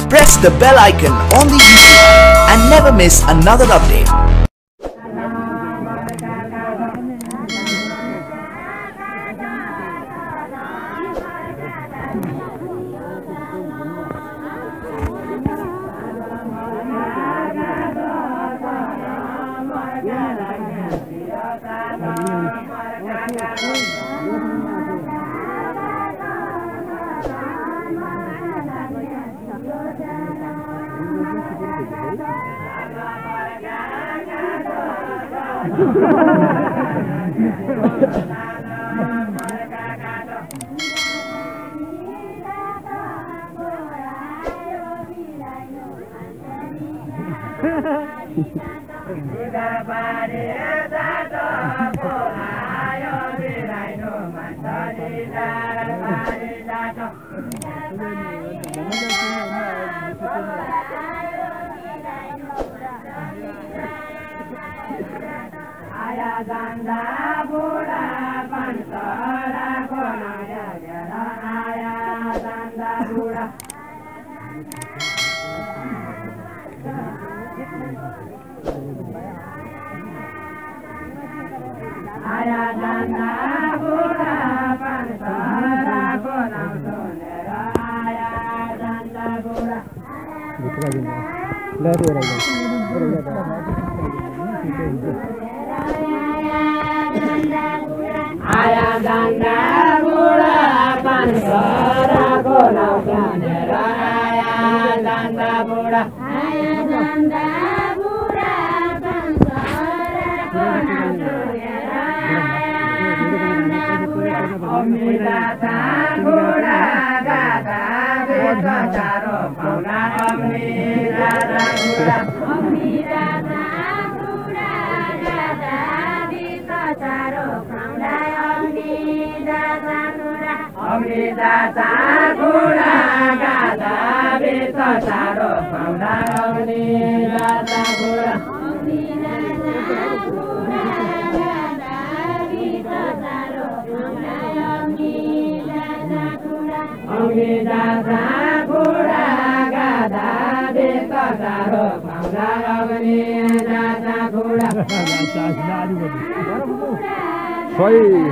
press the bell icon on the YouTube and never miss another update.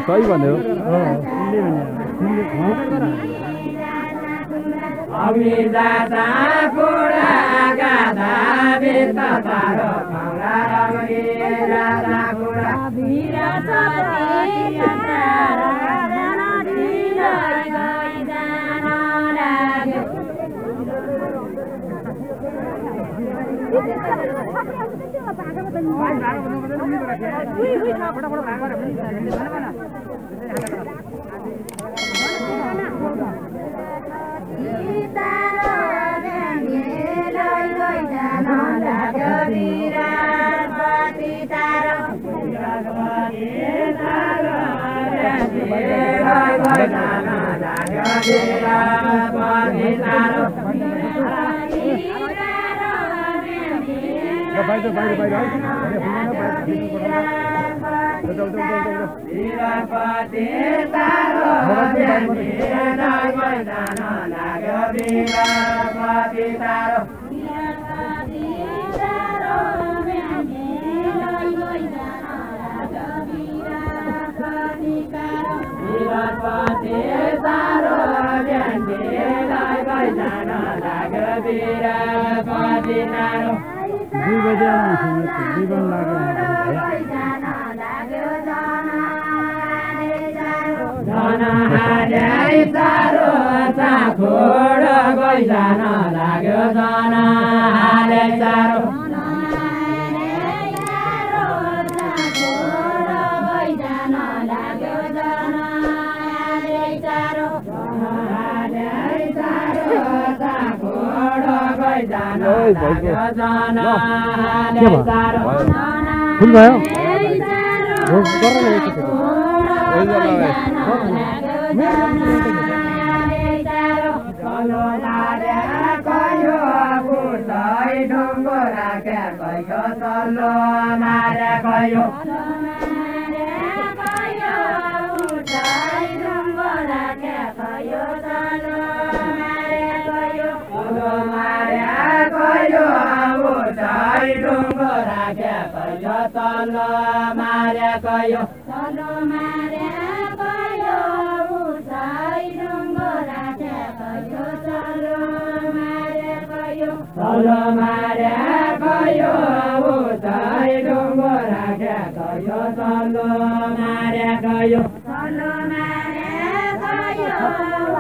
सही भन्यो Solo Maria Koyo Utai Dungo Raja Koyo Solo Maria Koyo Solo Maria Koyo Utai Dungo Raja Koyo Solo Maria Koyo Solo Maria Koyo Utai Dungo Raja Koyo Solo Maria Koyo Solo Maria Koyo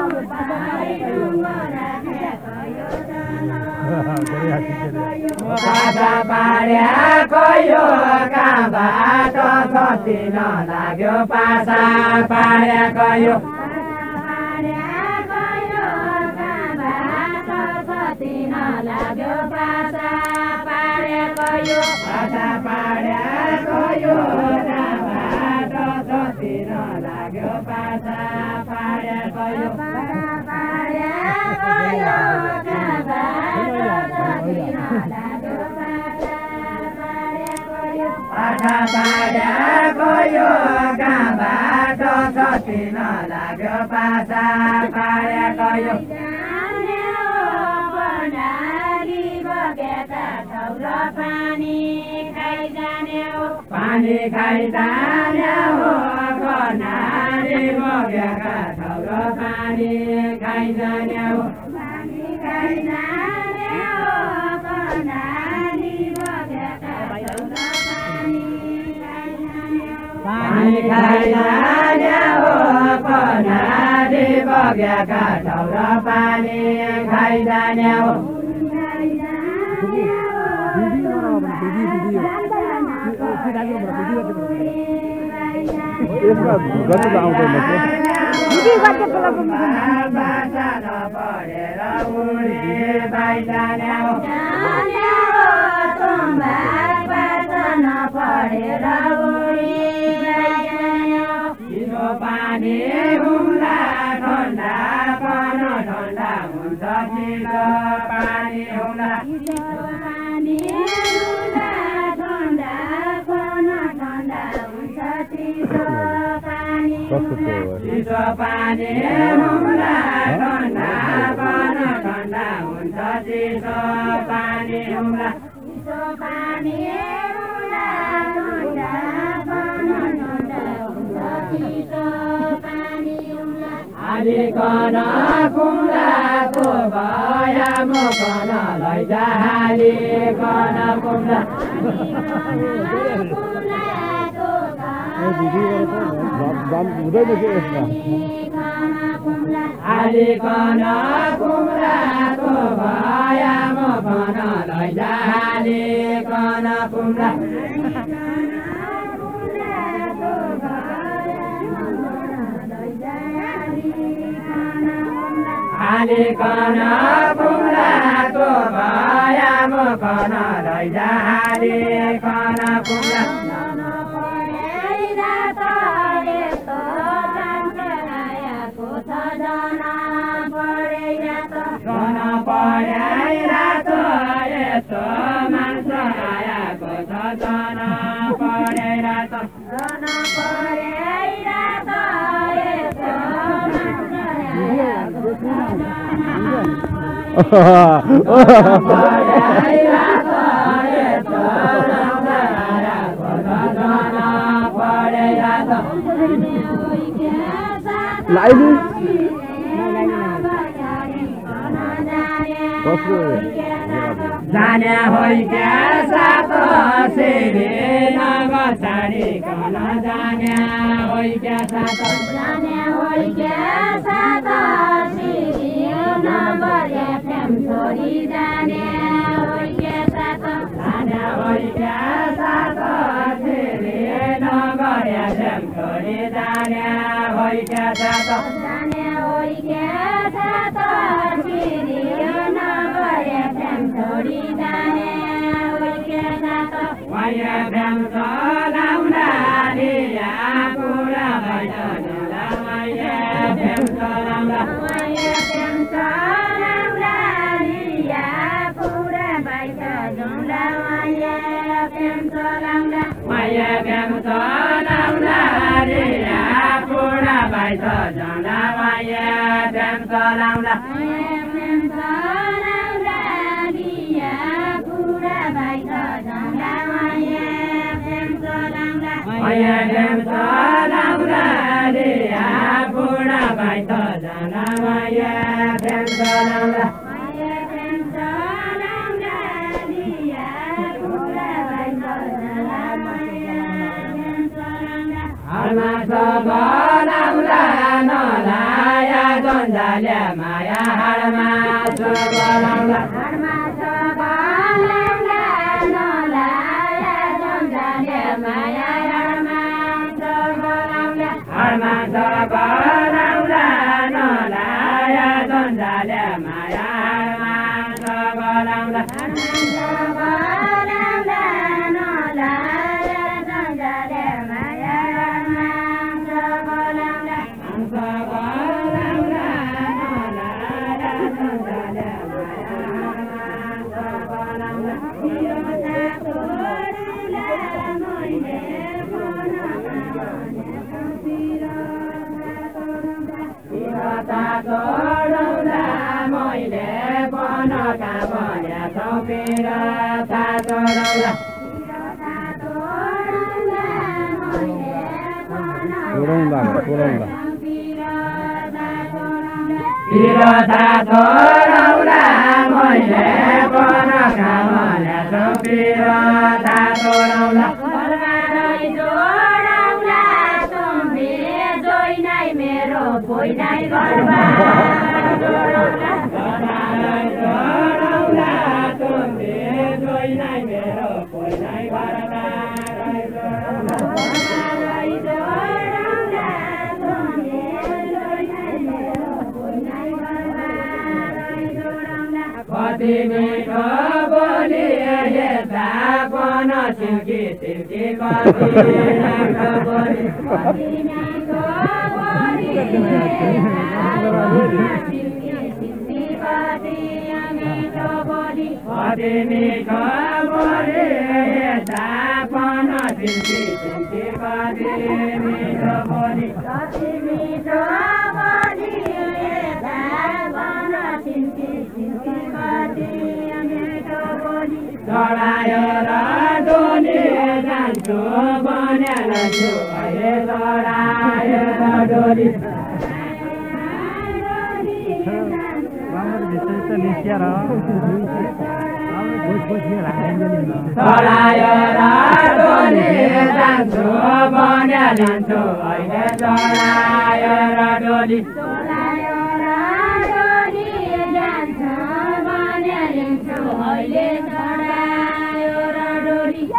Utai Dungo Raja Koyo Pasa paria koyo kamba to sotino lagyo pasa paria koyo kamba to sotino lagyo pasa paria koyo pasa paria koyo kamba to sotino lagyo pasa paria koyo paria koyo kamba Pasa pada koyo kamba to sotino lagyo pasa pada koyo Pani khai जाने हो कोनाली बगेका थौरो पानी खाइ जाने हो पानी खाइ जाने हो कोनाली बगेका थौरो पानी खाइ जाने हो कोनाली बगेका थौरो पानी खाइ जाने हो यसमा गर्नु त आउँदैन दिदी गर्छ बोला पानी हुँदा ठन्डा पानी ठन्डा हुन्छ चिसो पानी हुँदा पानी हुँदा ठन्डा पानी ठन्डा हुन्छ चिसो पानी चिसो पानी हुँदा ठन्डा पानी ठन्डा हुन्छ चिसो पानी हुँदा चिसो पानी हुँदा ठन्डा पानी ठन्डा हुन्छ चिसो पानी हुँदा आलिकन कुम्लाको भया मकन लैजा आलिकन कुम्ला हुँदैन के यसमा आलिकन कुम्लाको भया मकन लैजा आलिकन कुम्ला आलिकन कुम्लाको भया मकन लैजा आलिकन कुम्ला रातो यस्तो मान्छ आएको छ जन पढे रातो जन पढे रातो यस्तो मान्छ आएको छ जाने होइ क्या सातो सिरी नगछाडिकन जाने होइ क्या सातो जाने होइ क्या सातो सिरी नगरे प्रेम छोडी जाने होइ क्या सातो जाने होइ क्या सातो सिरी नगरे प्रेम छोडी जाने होइ क्या सातो जाने होइ क्या सातो सिरी नगरे प्रेम छोडी जाने होइ क्या सातो वया प्रेम चलाउँदा लिया पुरा भइसकेला वया प्रेम चलाउँदा वया प्रेम चलाउँदा लिया पुरा भइसकेला वया प्रेम चलाउँदा वया प्रेम चलाउँदा लिया पुरा भइसकेला वया प्रेम चलाउँदा वया प्रेम चलाउँदा माया देम सलामला दिया पूर्ण बाइट जाना माया देम सलामला हरमा सबलामला नलाया जन्जाले माया हरमा सबलामला हरमा सबलामला नलाया जन्जाले माया हरमा सबलामला हरमा सबलामला नलाया जन्जाले माया हरमा सबलामला Pirota toraulah मैले पन कामले pirota toraulah परमारै जोडाउला तुम्बे जोइनाइ मेरो पोइनाइ गरबा जोडाउला परमारै जोडाउला तुम्बे जोइनाइ मेरो पोइनाइ गरबा कति मिठो बोली यता पन सिल्की सिल्की कति मिठो बोली कति मिठो बोली सिल्की सिल्की कति मिठो बोली कति मिठो बोली यता पन सिल्की सिल्की कति मिठो बोली कति मिठो बोली यता पन सिल्की सिल्की चढायो र डोली जान्छु बनेर छु अहिले चढायो र डोली चढायो र डोली जान्छु बनेर लान्छु अहिले चढायो र डोली अहिले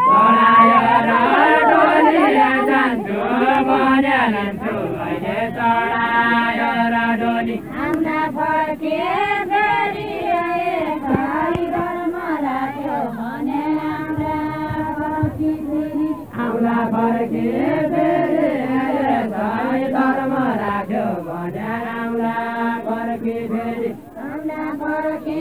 चढायो र डोली जान्छु बनेर लान्छु अहिले चढायो र डोली आउँदा फर्के फेरि घरमा राख्यो भने आउँदा फर्के फेरि घरमा राख्यो भने आउँदा फर्के फेरि आउँदा फर्के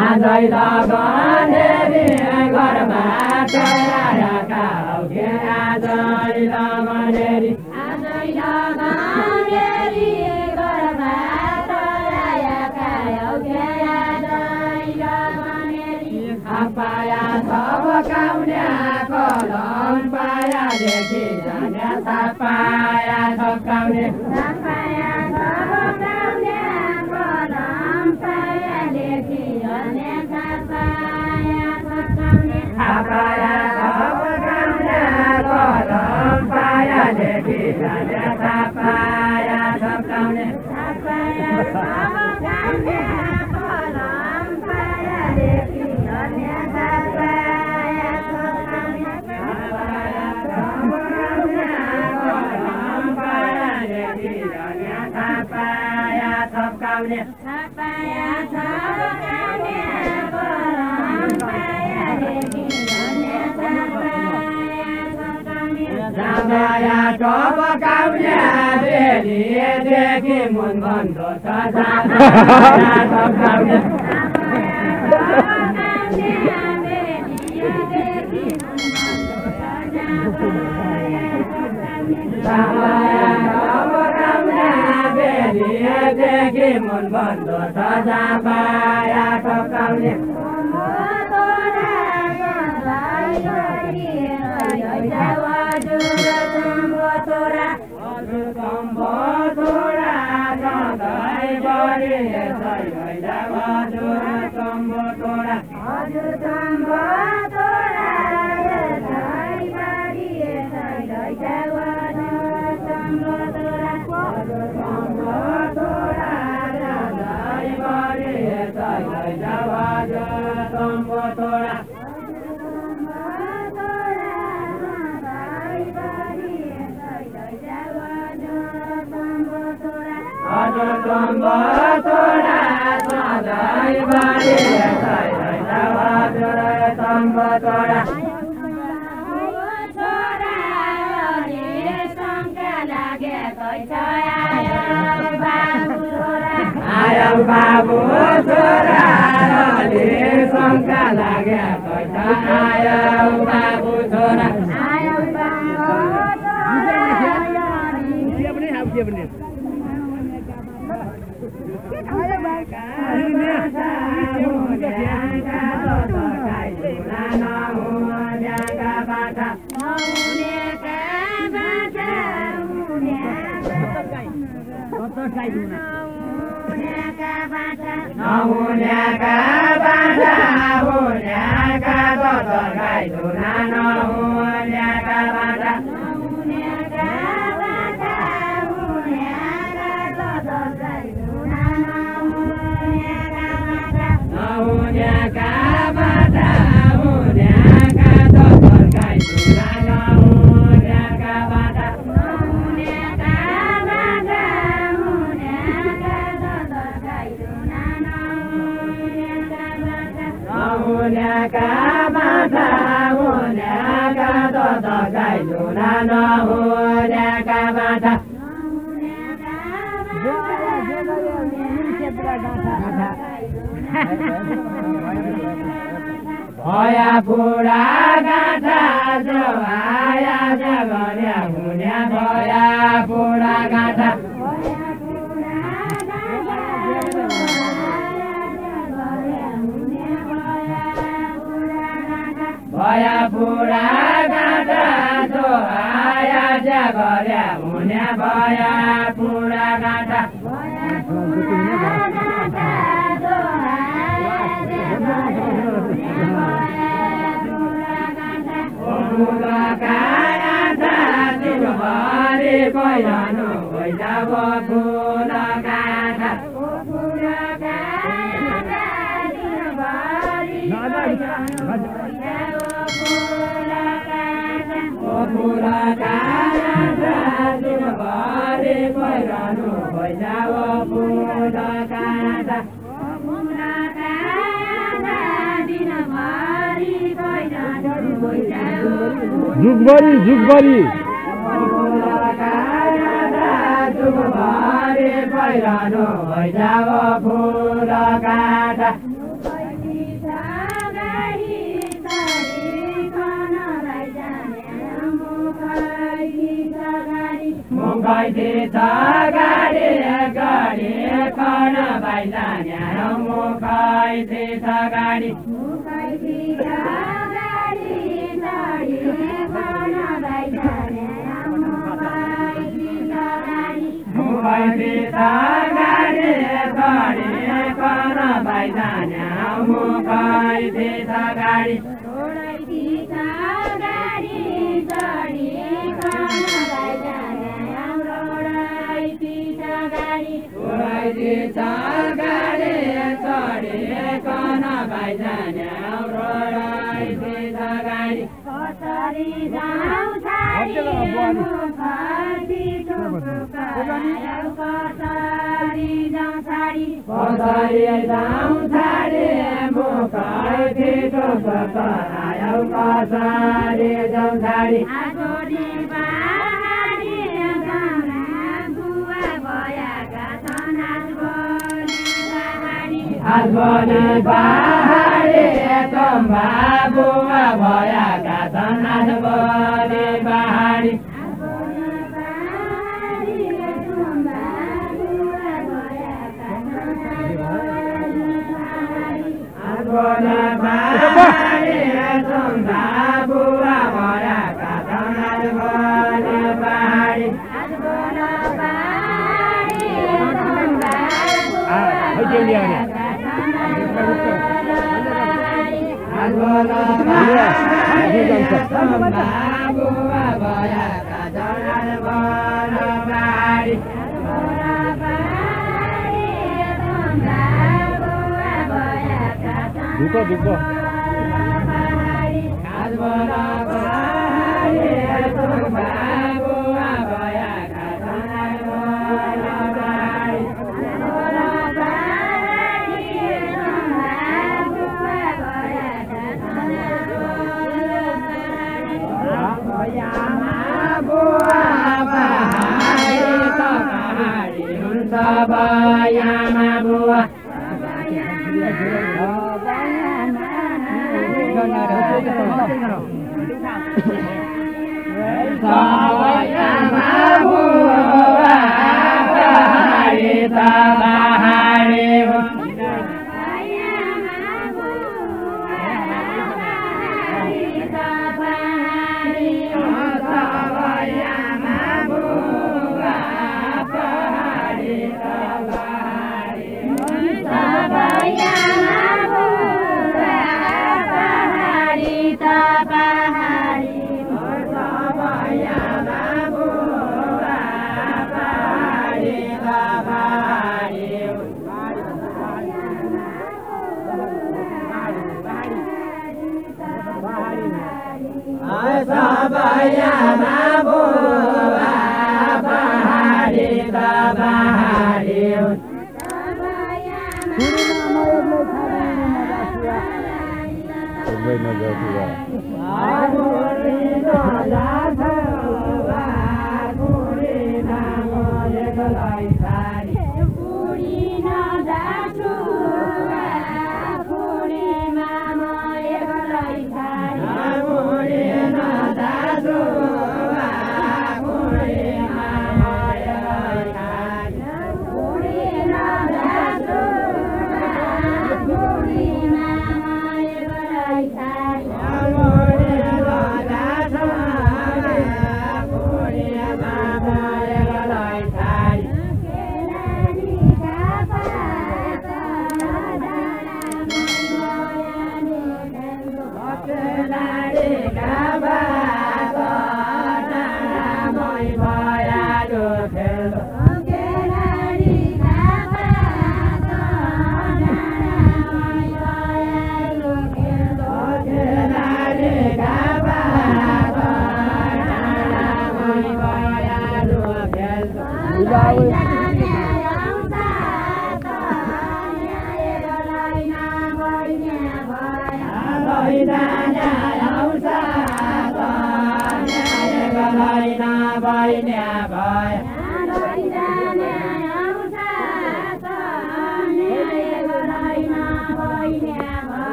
आजै लगनेरी घरमा चराका हौ के आजै लगनेरी आजै लगनेरी घरमा चराका हौ के आजै लगनेरी पाया सब काउने कलम पाया देखि जाने पाया सब काउने पाया सब काउने कलम पाया देखि जाने पाया सब काउने पाया सब काउने कलम पाया देखि जाने पाया सब काउने पाया सब काउने कलम पाया देखि जाने पाया सब काउने पाया सब काउने पाया सब काउने कलम पाया देखि जाने पाया सब काउने सामाया टपकाउने बेलीदेखि मुन बन्द छ सामाया टपकाउने सामाया टपकाउने बेलीदेखि मुन बन्द छ सामाया टपकाउने बाबु छोरा शङ्का लाग्या आयो बाबु छोरा नहुन्याका बाजा हुन्याका दसगाई धुना नहुन्याका बाजा नहुन्याका बाजा हुन्याका दसगाई धुना नहुन्याका बाजा नहुन्याका बाजा हुन्याका दसगाई धुना नहुन्याका बाजा नहुन्याका बाजा हुन्याका दसगाई धुना नहुन्याका बाजा हुन्याका दसगाई धुना नहुन्याका बाजा भया बुढा गाथा जो आया जगर्या हुन्या भया बुढा गाथा भया बुढा गाथा जो आया जगर्या हुन्या भया बुढा गाथा पहिरानो भैजाब फुल गाथा फुल पहिरानो भैजाब फुल गाथा जुगबरी जुगबरी पहिरानो भैजाब फुल गाथा मुखैती छ गाडी गाडी खन बाइजान्या मुखैती छ गाडी मुखैती छ गाडी गाडी खन बाइजान्या मुखैती छ गाडी मुखैती छ गाडी गाडी खन बाइजान्या मुखैती छ गाडी मुखैती छ गाडी गाडी खन बाइजान्या मुखैती छ गाडी मुखैती छ गाडी गाडी खन बाइजान्या मुखैती छ गाडी कसरी जाऊ छाडी मुखैती कसरी जाऊ छाडी कसरी जाऊ छाडी मुखैती कसरी जाऊ छाडी आजभोलि पहाडी तुम्बा बुवा भएका छन् आजभोलि पहाडी आजभोलि पहाडी तुम्बा बुवा भएका छन् आजभोलि पहाडी Duka duka.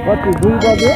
Kati 2 बजे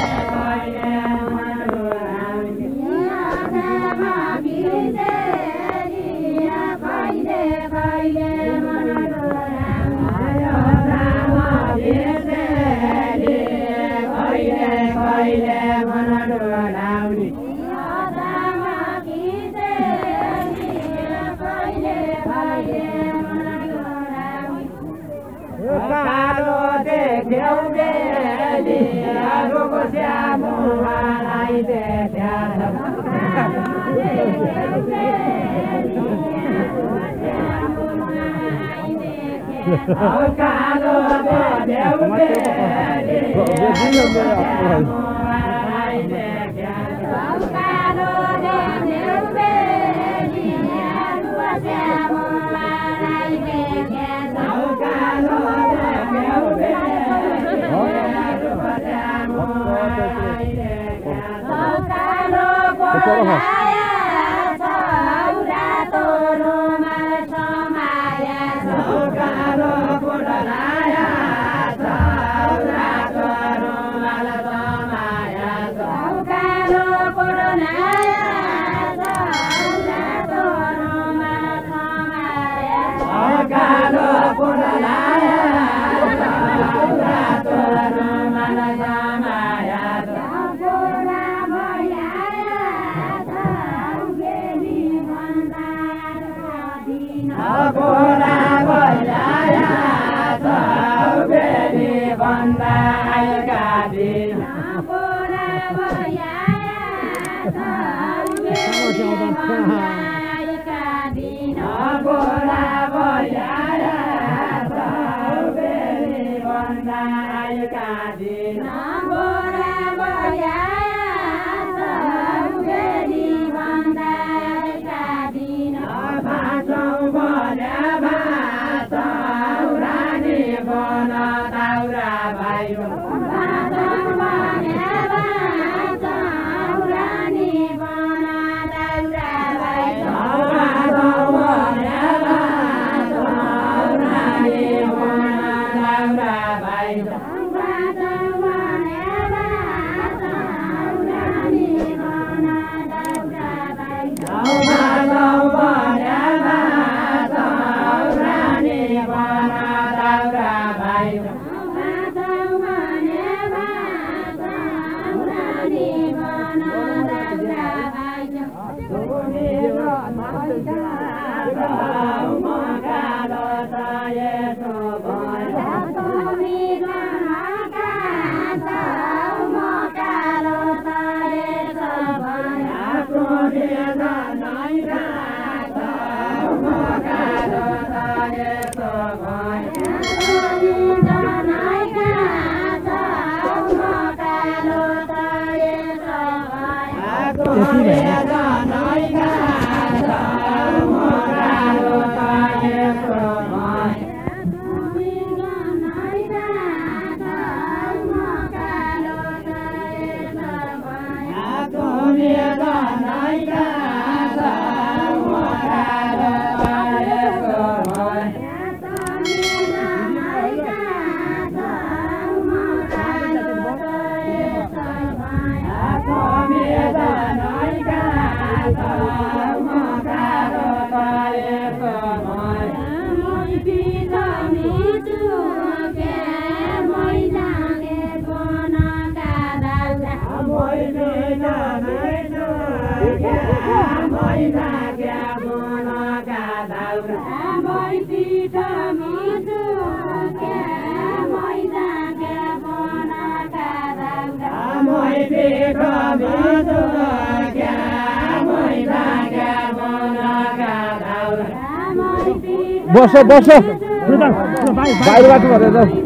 बस बस बाहिरबाट भनेर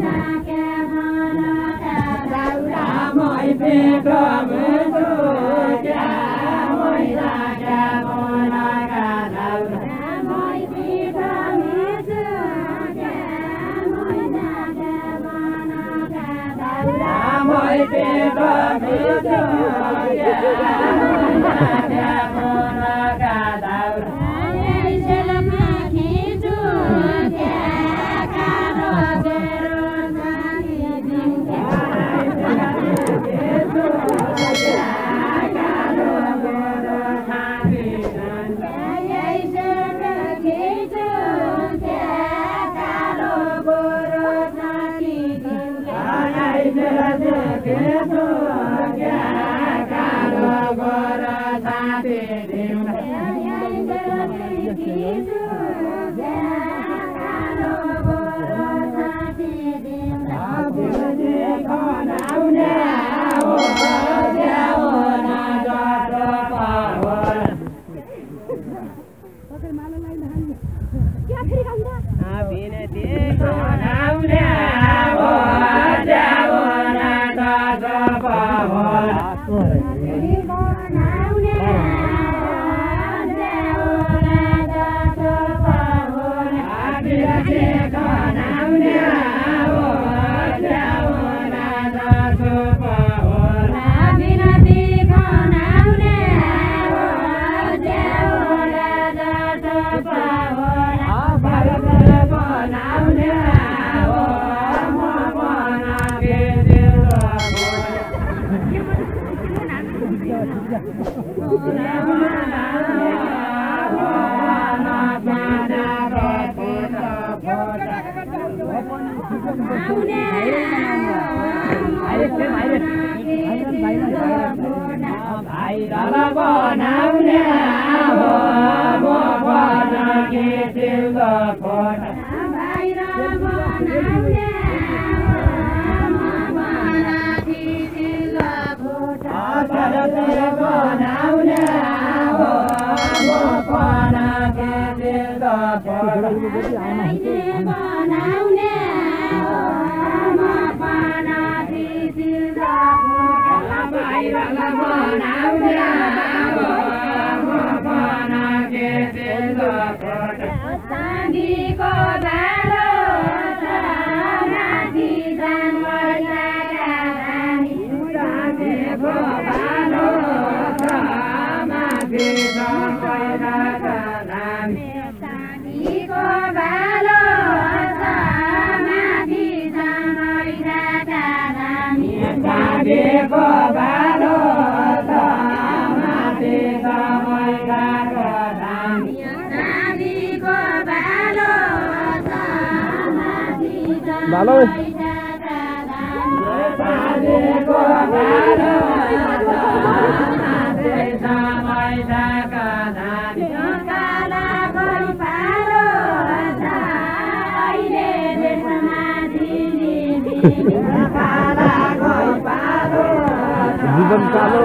जीवन कालो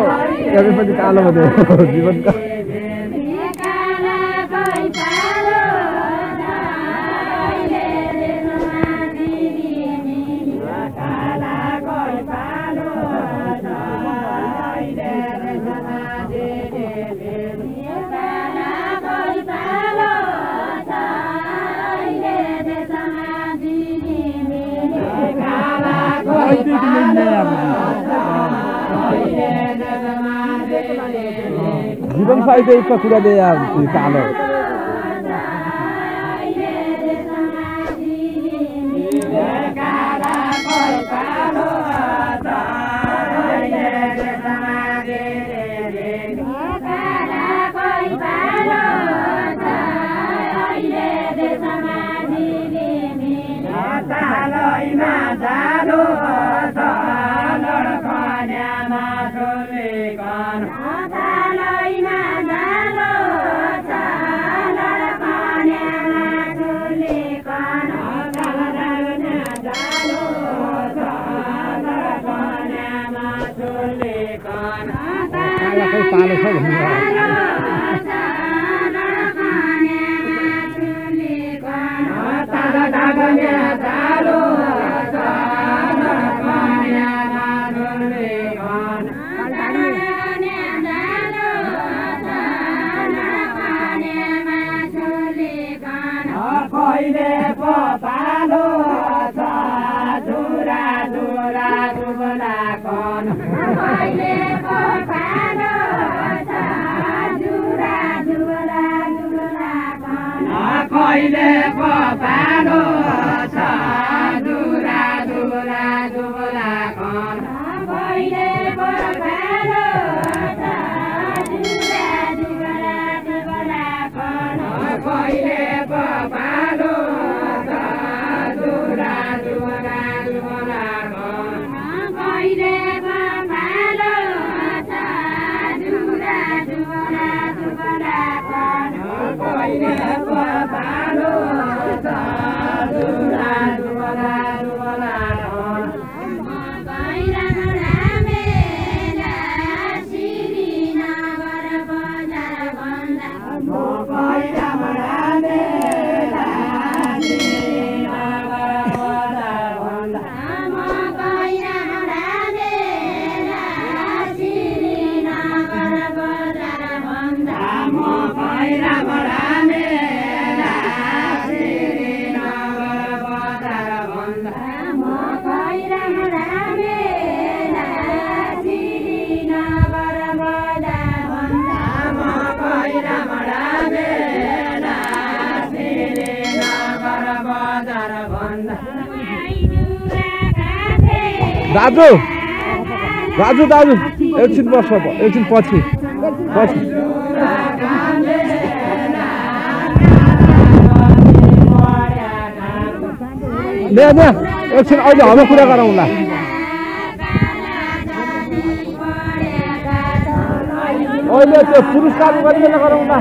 everybody कालो भन्यो जीवन कालो जीवन साहित्य इसका कुरा दे यार कालो पालो छ दाजु दाजु दाजु एकछिन बस्छ एकछिन पछि ले एकछिन अहिले हामी कुरा गरौँला अहिले त्यो पुरस्कार गरिकन गरौँला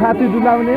छाती डुलाउने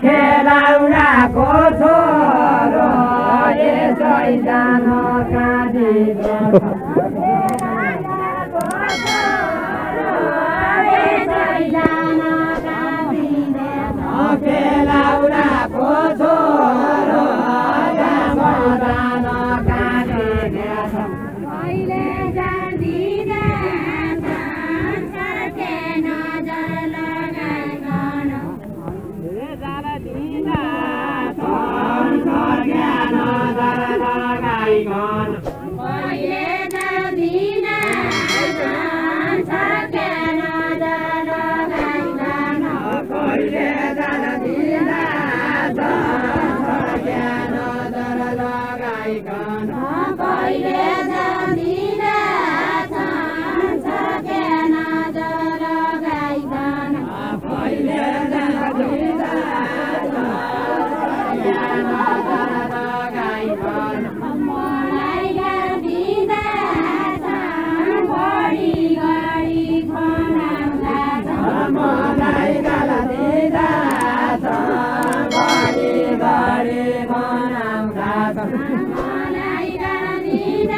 खेलाउनाको छोरो यसै जान काँदिलो यसै जान काँदिलो लगाइकन पहिले नदिन छर्के नजर लगाइकन कहिले जान्दिन छर्के नजर लगाइकन पहिले जान्दिन छर्के नजर लगाइकन पहिले जान्दिन मलाई गर्दिन बढी गरी खनाउँदा मलाई गर्दिन बढी गरी खनाउँदा मलाई गर्दिन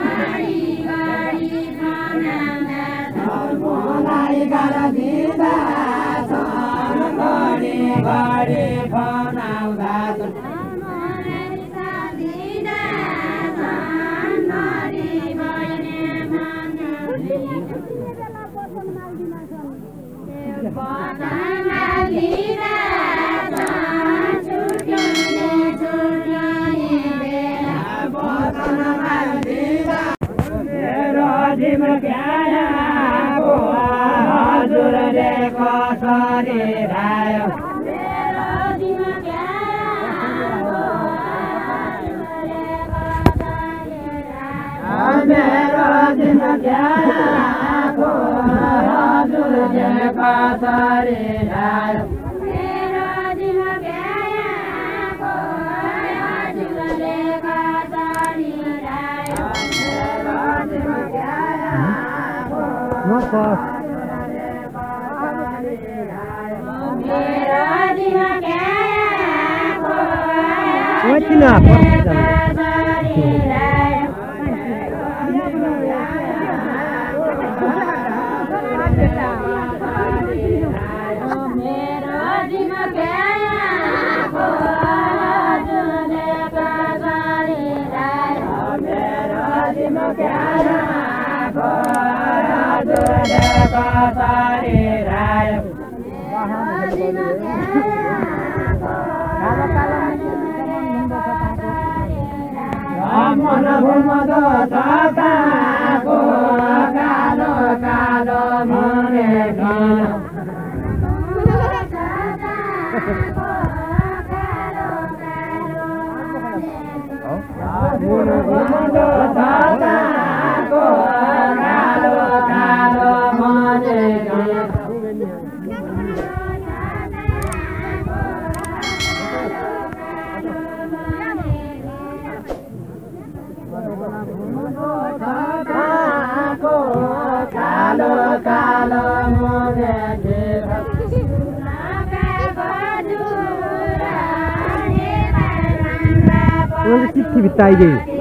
बढी गरी खनाउँदा मलाई गर्दिन बढी गरी खनाउँदा मलाई गर्दिन नदी बहिने मन हजुरले कसरी रायो मेरो दिन ज्ञानको हजुरले कसरी रायो मन घुमदो छकाको कालो कालो मने घुमदो छकाको कालो कालो मने कालो कालो मने चिट्ठी बिताई गई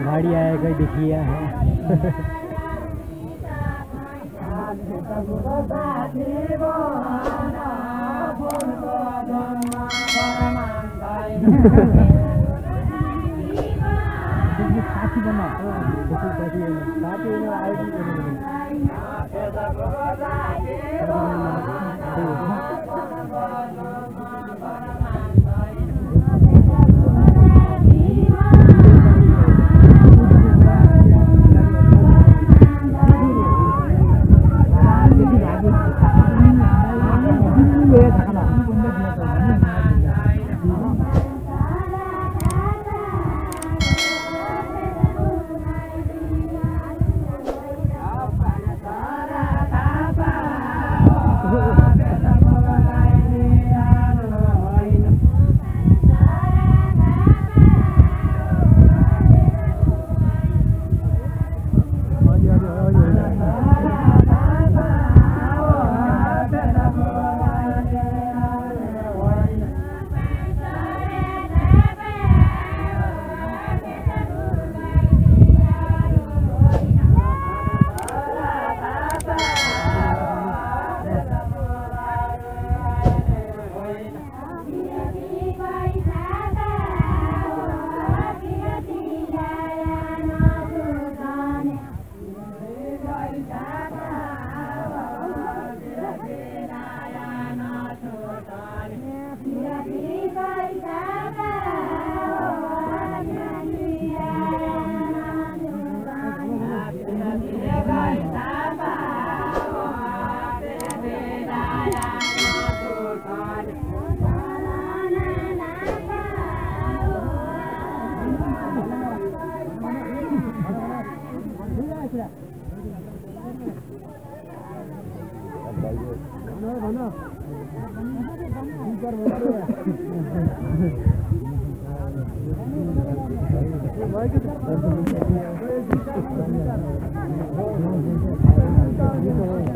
गाड़ी आएगा देखिए है साथी बना Thank you.